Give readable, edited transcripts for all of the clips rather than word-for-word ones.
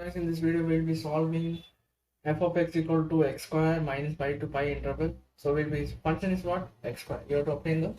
guys, in this video we'll be solving f of x equal to x square minus pi to pi interval. So we'll be function is what? X square. You have to obtain the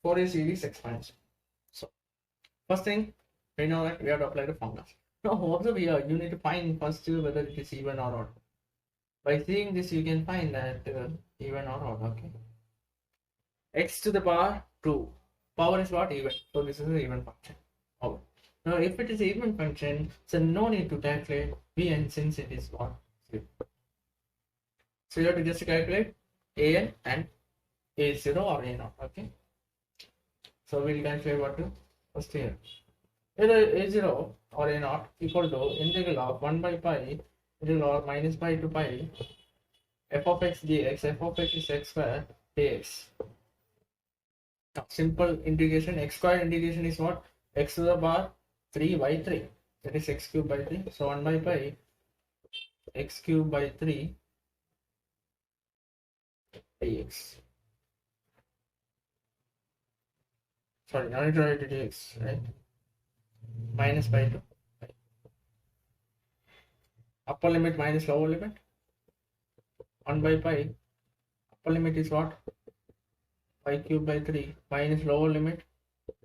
Fourier series expansion. So first thing, we know that we have to apply the formulas. Now observe here, you need to find first whether it is even or odd. By seeing this you can find that even or odd. Okay, x to the power 2. Power is what? Even. So this is an even function. Oh. Now if it is even function, so no need to calculate Vn since it is what? 0. So you have to just calculate An and A0 or A0. Okay. So we'll calculate what to first here. Either A0 or A0 equal to integral of 1 by pi integral of minus pi to pi f of x dx. F of x is x square dx. Now, simple integration. X square integration is what? X to the power 3 by 3. That is x cube by 3. So 1 by pi x cube by 3 dx. Sorry, not to write dx, right? Minus pi to pi. Upper limit minus lower limit. 1 by pi. Upper limit is what? Pi cube by 3 minus lower limit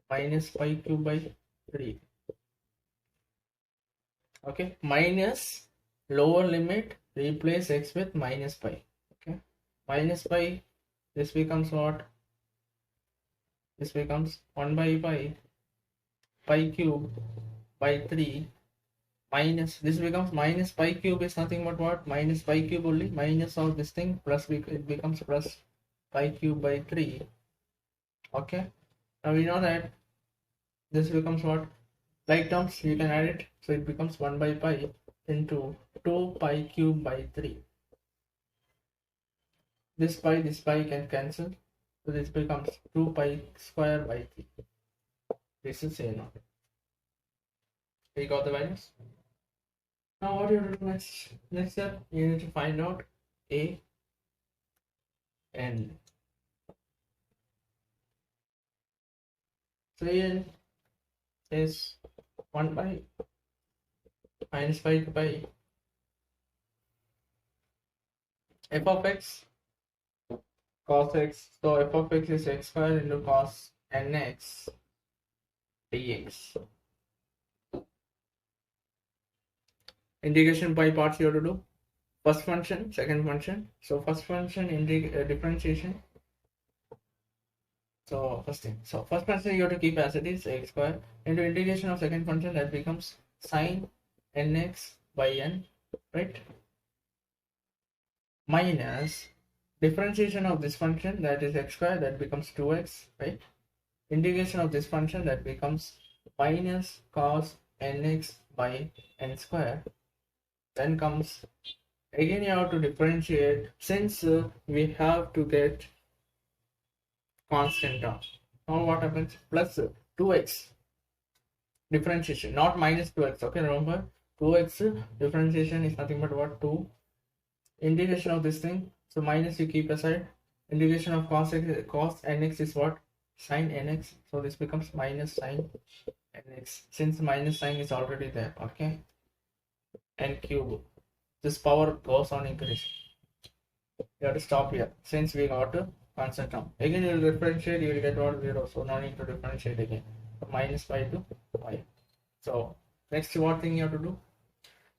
minus pi cube by 3. Okay, minus lower limit, replace x with minus pi. Okay, minus pi, this becomes what? This becomes 1 by pi cube by 3 minus, this becomes minus pi cube is nothing but what? Minus pi cube only, minus of this thing, plus it becomes plus pi cube by 3. Okay, now we know that this becomes what? Like terms, you can add it, so it becomes 1 by pi into 2 pi cube by 3. This pi can cancel, so this becomes 2 pi square by 3. This is A0. We got the values. Now what you have to do next? Next step, you need to find out A n. So An is 1 by minus pi to pi f of x cos x. So f of x is x square into cos nx dx. Integration by parts you have to do. First function, second function. So first function differentiation. So first function you have to keep as it is, x square into integration of second function, that becomes sine nx by n, right? Minus differentiation of this function, that is x square, that becomes 2x, right? Integration of this function, that becomes minus cos nx by n square. Then comes, again you have to differentiate, since we have to get constant term. Now what happens? Plus 2x differentiation, not minus 2x. Okay, remember 2x differentiation is nothing but what? 2. Integration of this thing, so minus you keep aside. Integration of cos nx is what? Sin nx. So this becomes minus sin nx, since minus sign is already there. Okay, n cube. This power goes on increasing. You have to stop here since we got a constant term. Again you will differentiate, you will get what? 0. So no need to differentiate again. So minus pi to pi. So next, what thing you have to do?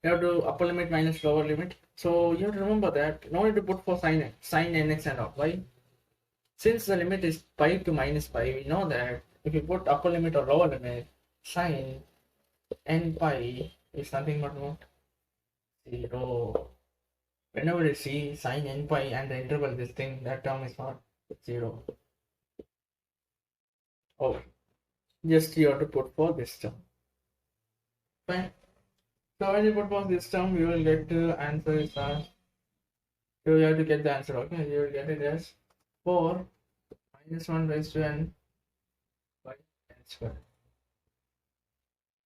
You have to upper limit minus lower limit. So you have to remember that no need to put for sin nx and all. Why? Since the limit is pi to minus pi, we know that if you put upper limit or lower limit, sin n pi is nothing but what? 0. Whenever you see sin n pi and the interval, this thing, that term is not 0. Oh, just you have to put for this term. Fine. So when you put for this term, you will get the answer is as, so you have to get the answer. Okay, you will get it as 4 minus 1 raised to n by n square.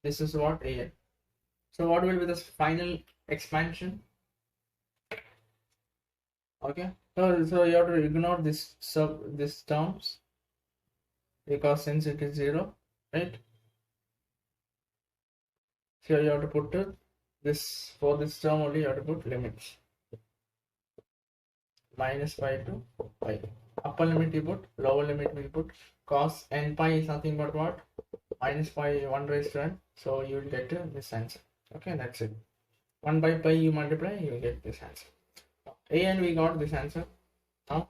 This is what An. So what will be the final expansion? Okay, so you have to ignore this terms, because since it is 0, right? So you have to put this, for this term only you have to put limits. Minus pi to pi. Upper limit you put, lower limit we put. Cos n pi is nothing but what? Minus pi 1 raised to n. So you will get this answer. Okay, that's it. 1 by pi you multiply, you will get this answer. A and we got this answer. Now,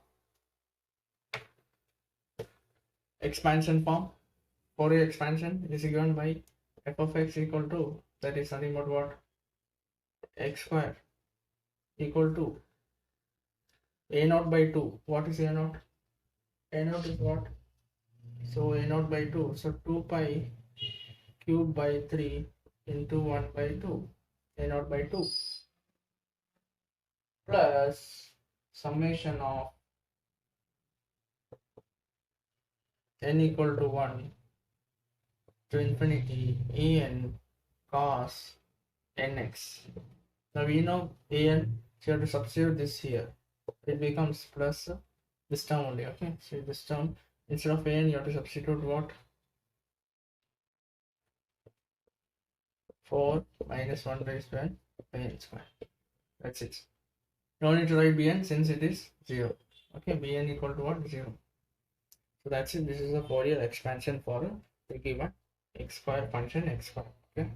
expansion form. Fourier expansion is given by f of x equal to, that is nothing but what? X square equal to a naught by 2. What is a naught? A naught is what? So a naught by 2. So 2 pi cube by 3 into 1 by 2. A naught by 2 plus summation of n equal to 1 to infinity an cos nx. Now we know an, so you have to substitute this here. It becomes plus this term only. Okay, so this term, instead of an you have to substitute what? 4 minus 1 raised to n by n square. That's it. No need to write bn since it is 0. Okay, bn equal to what? 0. So that's it. This is the Fourier expansion for the given x square function x square. Okay.